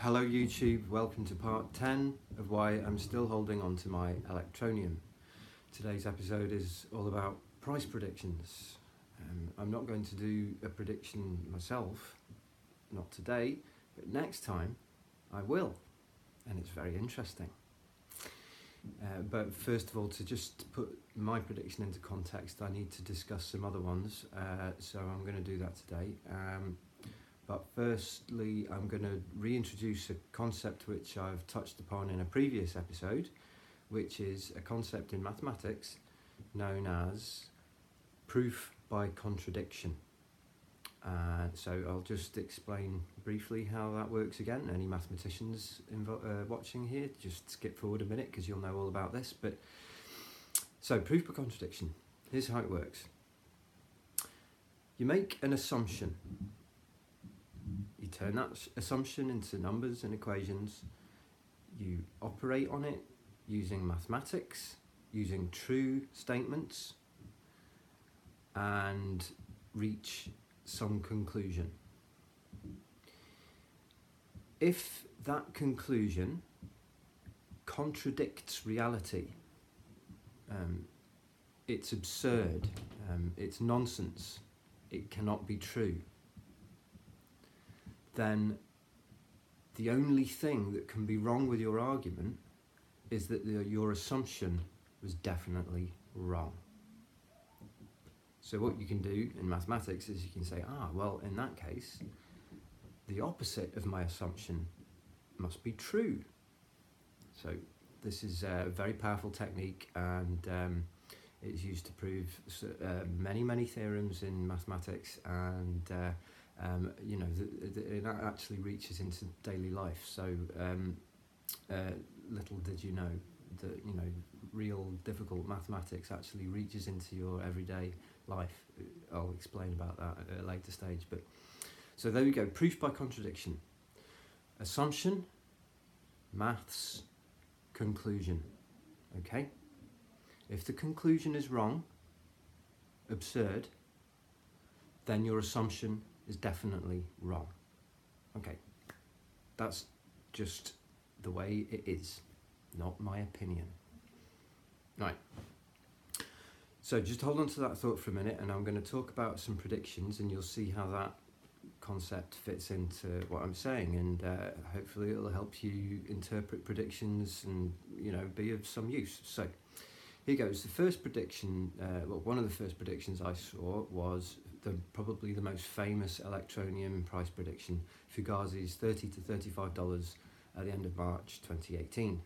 Hello YouTube, welcome to part 10 of why I'm still holding on to my Electroneum. Today's episode is all about price predictions. I'm not going to do a prediction myself, not today, but next time I will, and it's very interesting. But first of all, to just put my prediction into context, I need to discuss some other ones, so I'm going to do that today. But firstly, I'm going to reintroduce a concept which I've touched upon in a previous episode, which is a concept in mathematics known as proof by contradiction. So I'll just explain briefly how that works again. Any mathematicians watching here, just skip forward a minute because you'll know all about this. So proof by contradiction, here's how it works. You make an assumption. You turn that assumption into numbers and equations. You operate on it using mathematics, using true statements, and reach some conclusion. If that conclusion contradicts reality, it's absurd, it's nonsense, it cannot be true, then the only thing that can be wrong with your argument is that your assumption was definitely wrong. So what you can do in mathematics is you can say, well, in that case, the opposite of my assumption must be true. So this is a very powerful technique, and it's used to prove many theorems in mathematics, and it actually reaches into daily life. So little did you know that real difficult mathematics actually reaches into your everyday life. I'll explain about that at a later stage. But so there we go, proof by contradiction. Assumption, maths, conclusion. Okay? If the conclusion is wrong, absurd, then your assumption is definitely wrong. Okay, that's just the way it is, not my opinion. Right, so just hold on to that thought for a minute, and I'm going to talk about some predictions, and you'll see how that concept fits into what I'm saying, and hopefully it'll help you interpret predictions and be of some use. So here goes. The first prediction, one of the first predictions I saw was probably the most famous Electroneum price prediction, Fugazi's $30 to $35 at the end of March 2018.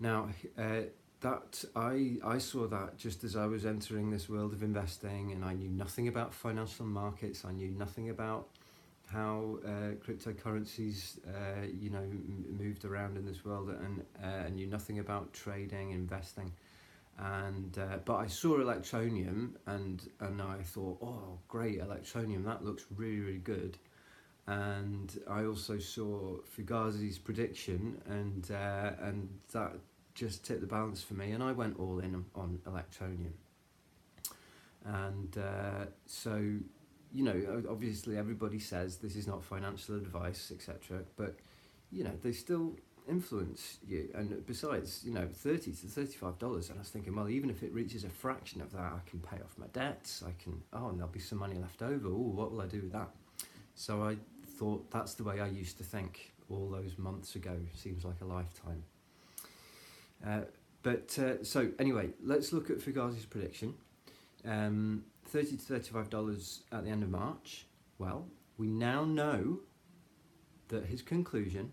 Now, I saw that just as I was entering this world of investing, and I knew nothing about financial markets. I knew nothing about how cryptocurrencies moved around in this world, and I knew nothing about trading, investing. And but I saw Electroneum, and I thought, oh great, Electroneum, that looks really good. And I also saw Fugazi's prediction, and that just tipped the balance for me, and I went all in on Electroneum. And so obviously everybody says this is not financial advice, etc., but they still influence you. And besides, $30 to $35, and I was thinking, well, even if it reaches a fraction of that, I can pay off my debts, and there'll be some money left over. What will I do with that? So I thought that's the way I used to think all those months ago. Seems like a lifetime. So anyway, let's look at Fugazi's prediction. $30 to $35 at the end of March. Well, we now know that his conclusion,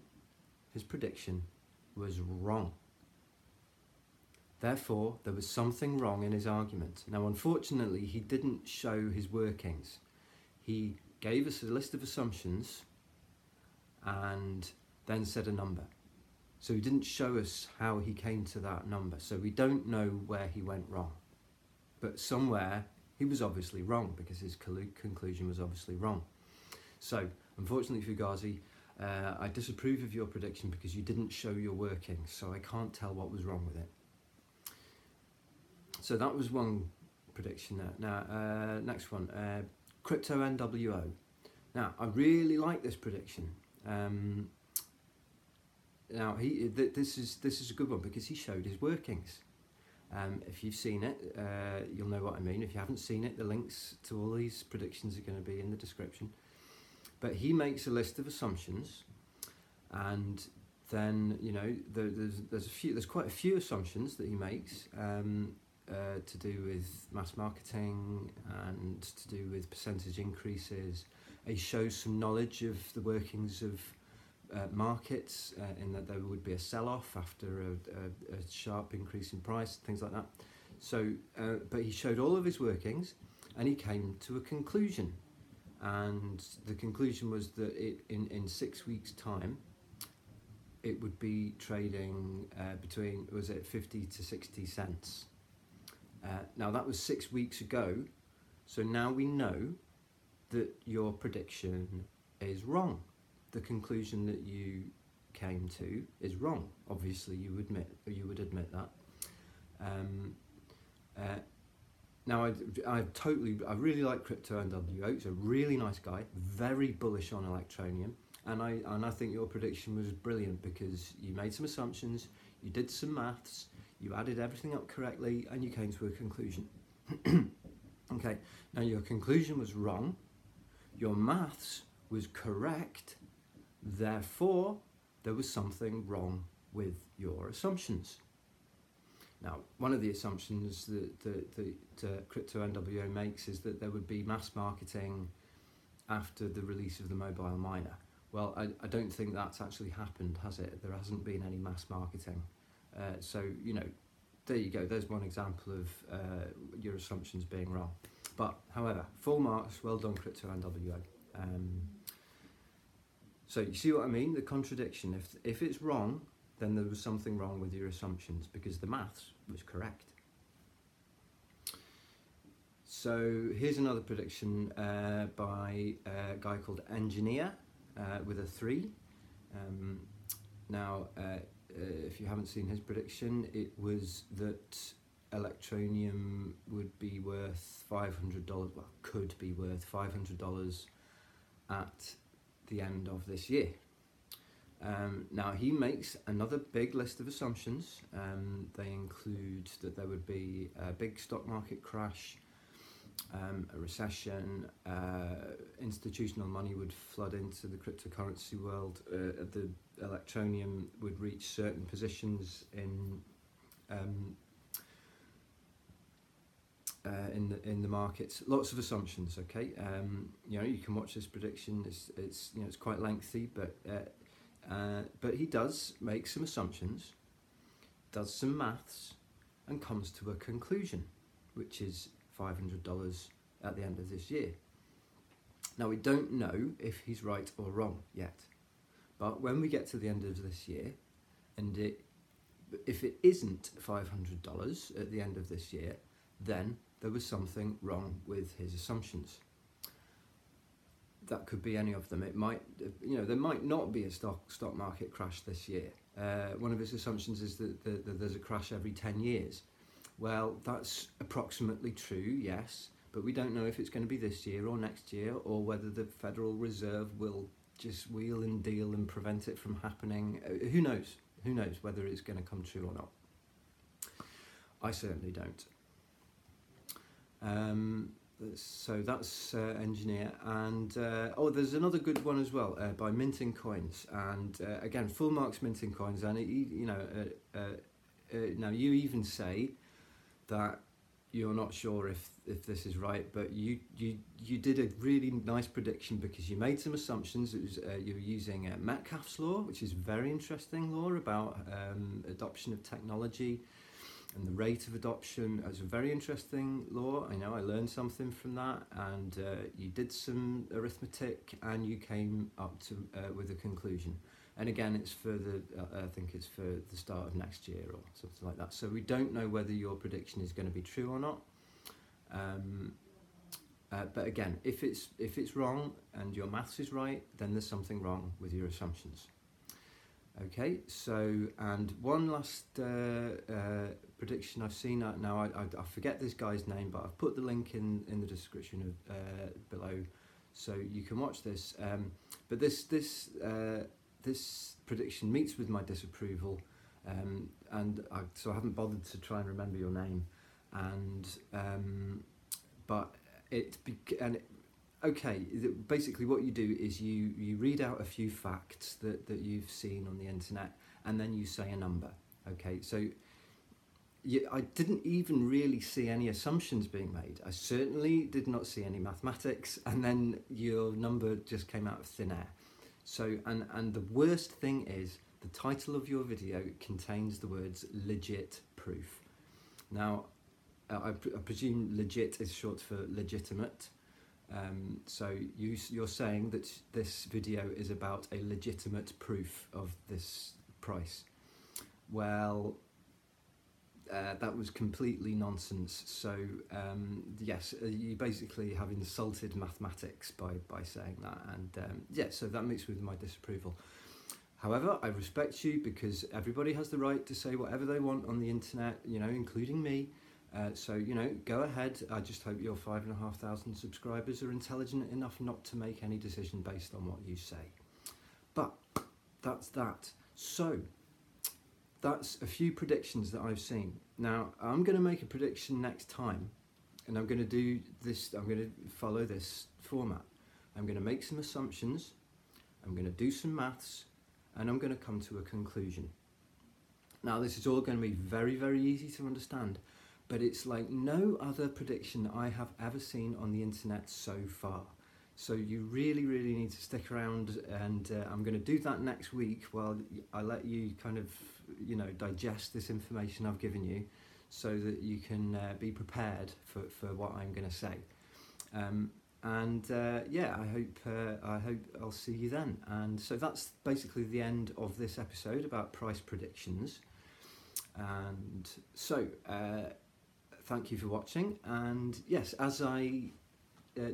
his prediction, was wrong. Therefore, there was something wrong in his argument. Now, unfortunately, he didn't show his workings. He gave us a list of assumptions and then said a number. So he didn't show us how he came to that number. So we don't know where he went wrong. But somewhere he was obviously wrong, because his conclusion was obviously wrong. So, unfortunately, Fugazi, I disapprove of your prediction because you didn't show your workings, so I can't tell what was wrong with it. So that was one prediction there. Now, next one, crypto NWO. Now, I really like this prediction. now this is a good one because he showed his workings. If you've seen it, you'll know what I mean. If you haven't seen it, the links to all these predictions are going to be in the description. But he makes a list of assumptions, and then there's quite a few assumptions that he makes to do with mass marketing and to do with percentage increases. He shows some knowledge of the workings of markets, in that there would be a sell-off after a sharp increase in price, things like that. So, but he showed all of his workings, and he came to a conclusion. And the conclusion was that in 6 weeks' time, it would be trading between, was it 50 to 60 cents. Now that was 6 weeks ago, so now we know that your prediction is wrong. The conclusion that you came to is wrong. Obviously, you would admit that. Now, I really like Crypto NWO. He's a really nice guy, very bullish on Electroneum, and I think your prediction was brilliant because you made some assumptions, you did some maths, you added everything up correctly, and you came to a conclusion. Okay, now your conclusion was wrong, your maths was correct, therefore there was something wrong with your assumptions. Now, one of the assumptions that Crypto NWO makes is that there would be mass marketing after the release of the mobile miner. Well, I don't think that's actually happened, has it? There hasn't been any mass marketing. So, there you go. There's one example of your assumptions being wrong. But, however, full marks, well done, Crypto NWO. So you see what I mean? The contradiction. If it's wrong, then there was something wrong with your assumptions because the maths was correct. So here's another prediction by a guy called Engineer with a 3. Now, if you haven't seen his prediction, it was that Electroneum would be worth $500, well, could be worth $500 at the end of this year. Now he makes another big list of assumptions. They include that there would be a big stock market crash, a recession, institutional money would flood into the cryptocurrency world, the Electroneum would reach certain positions in the markets. Lots of assumptions. Okay, you can watch this prediction. It's quite lengthy, but he does make some assumptions, does some maths, and comes to a conclusion, which is $500 at the end of this year. Now, we don't know if he's right or wrong yet, but when we get to the end of this year, and if it isn't $500 at the end of this year, then there was something wrong with his assumptions. That could be any of them. It might, there might not be a stock market crash this year. One of his assumptions is that there's a crash every 10 years. Well, that's approximately true, yes, but we don't know if it's going to be this year or next year, or whether the Federal Reserve will just wheel and deal and prevent it from happening. Who knows? Who knows whether it's going to come true or not? I certainly don't. So that's Engineer, and there's another good one as well by Minting Coins, and again, full marks Minting Coins, and now you even say that you're not sure if this is right, but you did a really nice prediction because you made some assumptions. It was you were using Metcalfe's law, which is a very interesting law about adoption of technology and the rate of adoption. It's a very interesting law. I know I learned something from that, and you did some arithmetic and you came up to with a conclusion. And again, it's for I think it's for the start of next year or something like that. So we don't know whether your prediction is going to be true or not. But again, if it's wrong and your maths is right, then there's something wrong with your assumptions. Okay, so, and one last prediction I've seen, now I forget this guy's name, but I've put the link in the description of, below, so you can watch this. But this this prediction meets with my disapproval, so I haven't bothered to try and remember your name, basically what you do is you read out a few facts that you've seen on the internet, and then you say a number. Okay, so I didn't even really see any assumptions being made. I certainly did not see any mathematics, and then your number just came out of thin air. So, and the worst thing is, the title of your video contains the words legit proof. Now, I presume legit is short for legitimate. So you're saying that this video is about a legitimate proof of this price. Well, that was completely nonsense. So yes, you basically have insulted mathematics by saying that, and so that makes with my disapproval. However, I respect you, because everybody has the right to say whatever they want on the internet, including me. So, go ahead. I just hope your 5,500 subscribers are intelligent enough not to make any decision based on what you say. But that's that. So, that's a few predictions that I've seen. Now, I'm going to make a prediction next time, and I'm going to do this. I'm going to follow this format. I'm going to make some assumptions, I'm going to do some maths, and I'm going to come to a conclusion. Now, this is all going to be very, very easy to understand, but it's like no other prediction I have ever seen on the internet so far. So you really, really need to stick around, and I'm going to do that next week while I let you kind of, digest this information I've given you, so that you can be prepared for what I'm going to say. I hope I'll see you then. And so that's basically the end of this episode about price predictions. And so, thank you for watching. And yes, as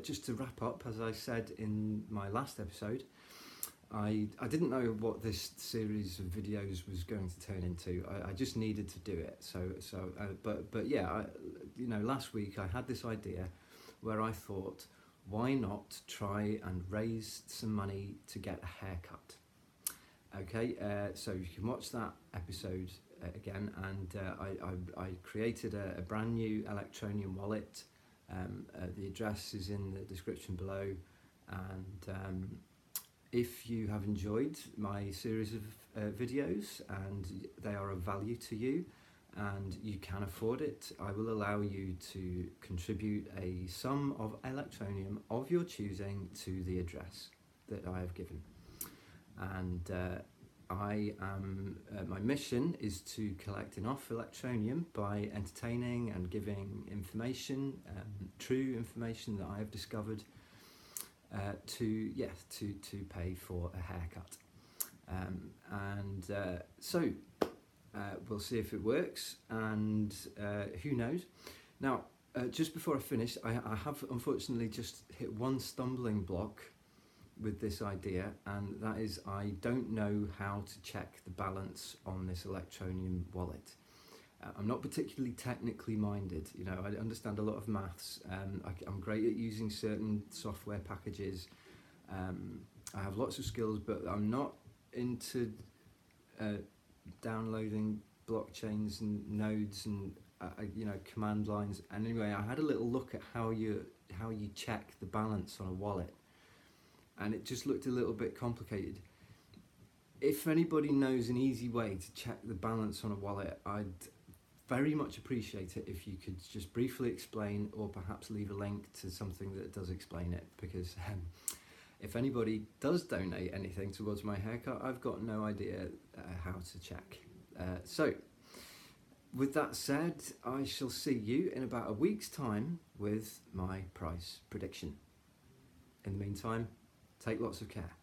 just to wrap up, as I said in my last episode, I didn't know what this series of videos was going to turn into. I just needed to do it. Last week I had this idea where I thought, why not try and raise some money to get a haircut? Okay, so you can watch that episode again, and I created a brand new Electroneum wallet. The address is in the description below, and if you have enjoyed my series of videos and they are of value to you and you can afford it, I will allow you to contribute a sum of Electroneum of your choosing to the address that I have given. And my mission is to collect enough Electroneum by entertaining and giving information, true information that I have discovered, to pay for a haircut. So we'll see if it works, and who knows. Now, just before I finish, I have unfortunately just hit one stumbling block with this idea, and that is I don't know how to check the balance on this Electroneum wallet. I'm not particularly technically minded, I understand a lot of maths, I'm great at using certain software packages, I have lots of skills, but I'm not into downloading blockchains and nodes and command lines. And anyway, I had a little look at how you check the balance on a wallet, and it just looked a little bit complicated. If anybody knows an easy way to check the balance on a wallet, I'd very much appreciate it if you could just briefly explain, or perhaps leave a link to something that does explain it, because if anybody does donate anything towards my haircut, I've got no idea how to check. So, with that said, I shall see you in about a week's time with my price prediction. In the meantime, take lots of care.